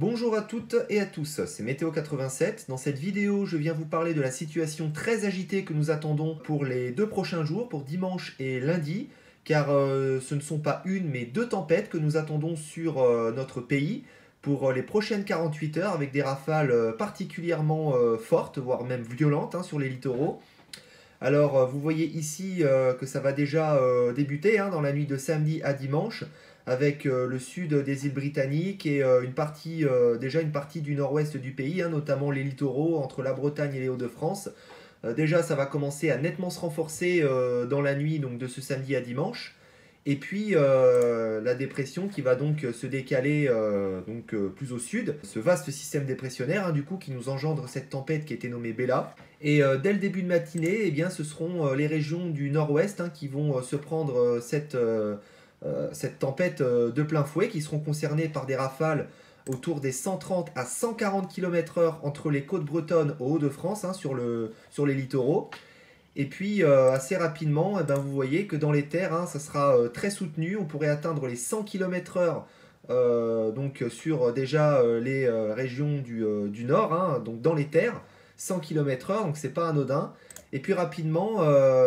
Bonjour à toutes et à tous, c'est Météo 87. Dans cette vidéo, je viens vous parler de la situation très agitée que nous attendons pour les 2 prochains jours, pour dimanche et lundi, car ce ne sont pas une mais deux tempêtes que nous attendons sur notre pays pour les prochaines 48 heures avec des rafales particulièrement fortes, voire même violentes sur les littoraux. Alors, vous voyez ici que ça va déjà débuter dans la nuit de samedi à dimanche avec le sud des îles britanniques et déjà une partie du nord-ouest du pays, notamment les littoraux entre la Bretagne et les Hauts-de-France. Déjà, ça va commencer à nettement se renforcer dans la nuit donc, de ce samedi à dimanche. Et puis la dépression qui va donc se décaler plus au sud. Ce vaste système dépressionnaire du coup qui nous engendre cette tempête qui était nommée Bella. Et dès le début de matinée, eh bien, ce seront les régions du nord-ouest qui vont se prendre cette tempête de plein fouet, qui seront concernées par des rafales autour des 130 à 140 km/h entre les côtes bretonnes aux Hauts-de-France, sur les littoraux. Et puis assez rapidement, eh ben, vous voyez que dans les terres, ça sera très soutenu. On pourrait atteindre les 100 km/h donc sur déjà les régions du nord, donc dans les terres, 100 km/h, donc c'est pas anodin. Et puis rapidement,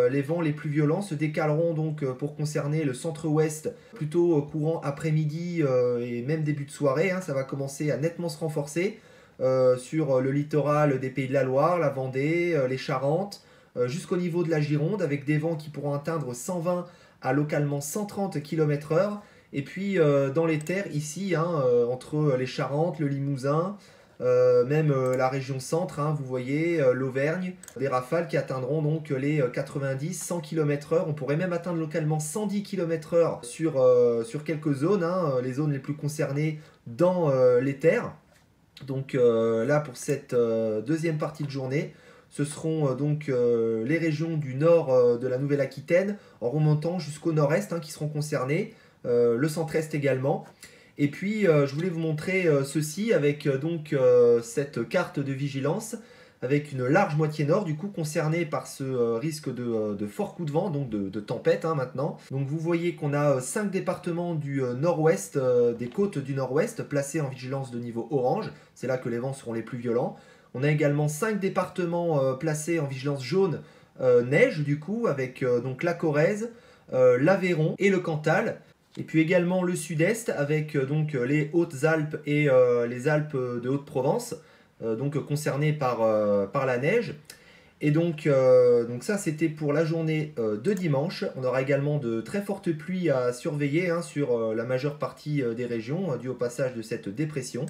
les vents les plus violents se décaleront donc pour concerner le centre-ouest, plutôt courant après-midi et même début de soirée. Ça va commencer à nettement se renforcer sur le littoral des Pays de la Loire, la Vendée, les Charentes, jusqu'au niveau de la Gironde, avec des vents qui pourront atteindre 120 à localement 130 km/h. Et puis dans les terres, ici, entre les Charentes, le Limousin, même la région centre, vous voyez, l'Auvergne, des rafales qui atteindront donc les 90-100 km/h. On pourrait même atteindre localement 110 km/h sur quelques zones, les zones les plus concernées dans les terres. Donc là, pour cette deuxième partie de journée, ce seront donc les régions du nord de la Nouvelle-Aquitaine, en remontant jusqu'au nord-est, qui seront concernées, le centre-est également. Et puis, je voulais vous montrer ceci avec cette carte de vigilance, avec une large moitié nord, du coup, concernée par ce risque de fort coup de vent, donc de tempête maintenant. Donc, vous voyez qu'on a 5 départements du nord-ouest, des côtes du nord-ouest, placés en vigilance de niveau orange. C'est là que les vents seront les plus violents. On a également 5 départements placés en vigilance jaune, neige, du coup, avec donc la Corrèze, l'Aveyron et le Cantal. Et puis également le sud-est avec les Hautes-Alpes et les Alpes de Haute-Provence, concernées par la neige. Et donc ça c'était pour la journée de dimanche. On aura également de très fortes pluies à surveiller sur la majeure partie des régions dû au passage de cette dépression.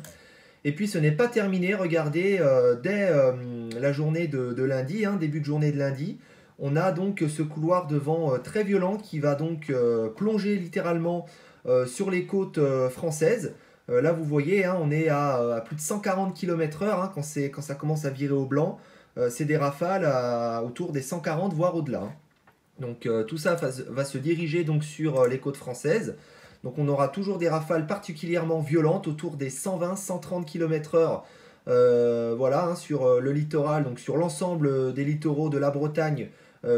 Et puis ce n'est pas terminé, regardez, dès la journée de lundi, début de journée de lundi, on a donc ce couloir de vent très violent qui va donc plonger littéralement sur les côtes françaises. Là, vous voyez, on est à plus de 140 km/h quand ça commence à virer au blanc. C'est des rafales autour des 140, voire au-delà. Donc tout ça va se diriger donc sur les côtes françaises. Donc on aura toujours des rafales particulièrement violentes autour des 120-130 km/h. Voilà, sur le littoral, donc sur l'ensemble des littoraux de la Bretagne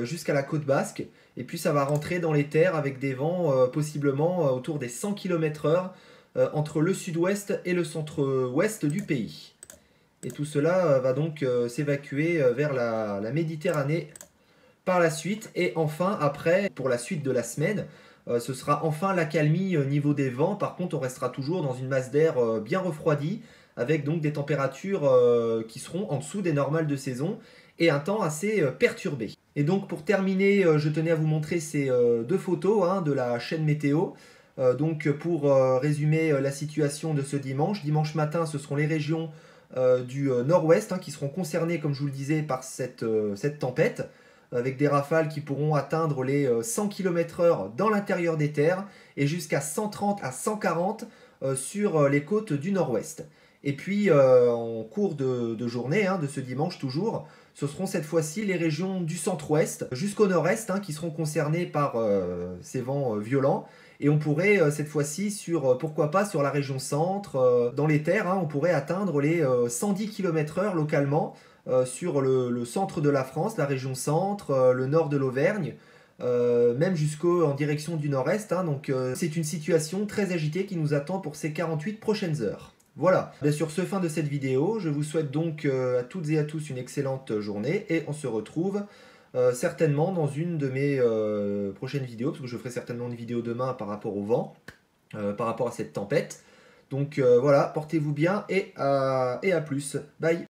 jusqu'à la côte basque. Et puis ça va rentrer dans les terres avec des vents possiblement autour des 100 km/h entre le sud-ouest et le centre-ouest du pays. Et tout cela va donc s'évacuer vers la Méditerranée par la suite. Et enfin, après, pour la suite de la semaine, ce sera enfin l'accalmie au niveau des vents. Par contre, on restera toujours dans une masse d'air bien refroidie, avec donc des températures qui seront en dessous des normales de saison et un temps assez perturbé. Et donc pour terminer, je tenais à vous montrer ces deux photos de la chaîne météo. Donc pour résumer la situation de ce dimanche, dimanche matin, ce seront les régions du nord-ouest qui seront concernées, comme je vous le disais, par cette tempête, avec des rafales qui pourront atteindre les 100 km/h dans l'intérieur des terres et jusqu'à 130 à 140 sur les côtes du nord-ouest. Et puis en cours de journée, de ce dimanche toujours, ce seront cette fois-ci les régions du centre-ouest jusqu'au nord-est qui seront concernées par ces vents violents. Et on pourrait cette fois-ci, pourquoi pas sur la région centre, dans les terres, on pourrait atteindre les 110 km/h localement sur le centre de la France, la région centre, le nord de l'Auvergne, même jusqu'en direction du nord-est. Donc c'est une situation très agitée qui nous attend pour ces 48 prochaines heures. Voilà, bien sur ce, fin de cette vidéo, je vous souhaite donc à toutes et à tous une excellente journée et on se retrouve certainement dans une de mes prochaines vidéos, parce que je ferai certainement une vidéo demain par rapport au vent, par rapport à cette tempête. Donc voilà, portez-vous bien et à plus. Bye.